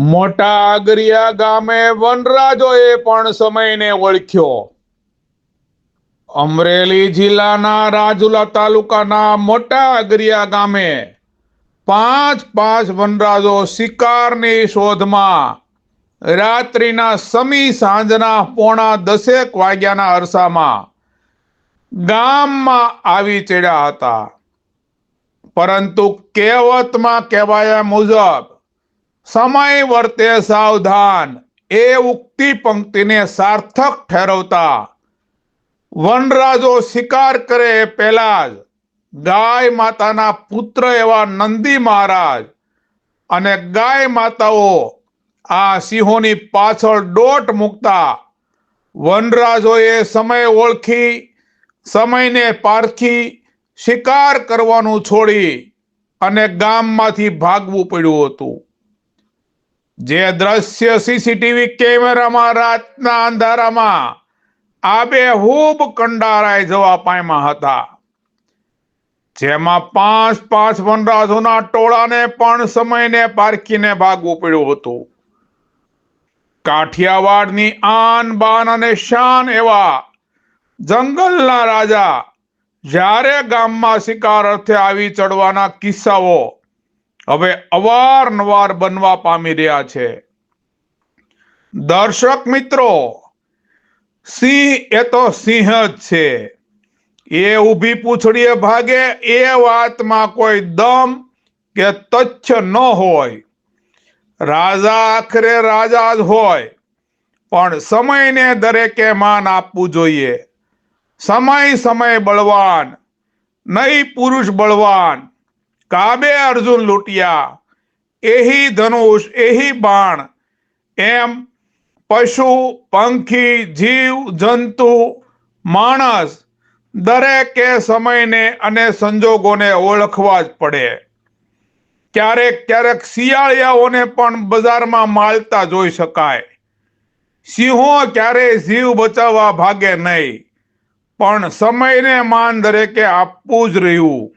મોટા આગરિયા ગામે વનરાજોએ પણ સમયને ઓળખ્યો. અમરેલી જિલ્લાના રાજુલા તાલુકાના મોટા આગરિયા ગામે પાંચ વનરાજો શિકારની શોધમાં રાત્રિના સમી સાંજના 9:10 વાગ્યાના અરસામાં ગામમાં આવી ચડ્યા હતા. પરંતુ કહેવતમાં કહેવાયા મુજબ સમય વર્તે સાવધાન એ ઉક્તિ પંક્તિને સાર્થક ઠેરવતા વનરાજો શિકાર કરે એ પહેલા જ ગાય માતાના પુત્ર એવા નંદી મહારાજ અને ગાય માતાઓ આ સિંહોની પાછળ દોટ મૂકતા વનરાજોએ સમય ઓળખી સમયને પારખી શિકાર કરવાનું છોડી અને ગામમાંથી ભાગવું પડ્યું હતું. જે દ્રશ્ય સીસીટીવી કેમેરામાં રાતના અંધારામાં આબેહૂબ કંડારાઈ જવા પામ્યા હતા. જેમાં પાંચ વનરાજોના ટોળાને પણ સમયને પારખીને ભાગવું પડ્યું હતું. કાઠિયાવાડની આન બાન અને શાન એવા જંગલના રાજા જ્યારે ગામમાં શિકાર અર્થે આવી ચડવાના કિસ્સાઓ હવે અવારનવાર બનવા પામી રહ્યા છે. દર્શક મિત્રો, સિંહ એ તો સિંહ જ છે. એ ઊભી પૂંછડીએ ભાગે એ વાતમાં કોઈ દમ કે તથ્ય ન હોય. રાજા આખરે રાજા જ હોય, પણ સમયને દરેકે માન આપવું જોઈએ. સમય બળવાન, નહીં પુરુષ બળવાન. કાબે અર્જુન લૂંટ્યા, એહી ધનુષ એહી બાણ. એમ પશુ પંખી જીવ જંતુ માણસ દરેકે સમયને અને સંજોગોને ઓળખવા જ પડે. ક્યારેક શિયાળિયાઓને પણ બજારમાં માલતા જોઈ શકાય. સિંહો ક્યારેય જીવ બચાવવા ભાગે નહીં, પણ સમયને માન દરેકે આપવું જ રહ્યું.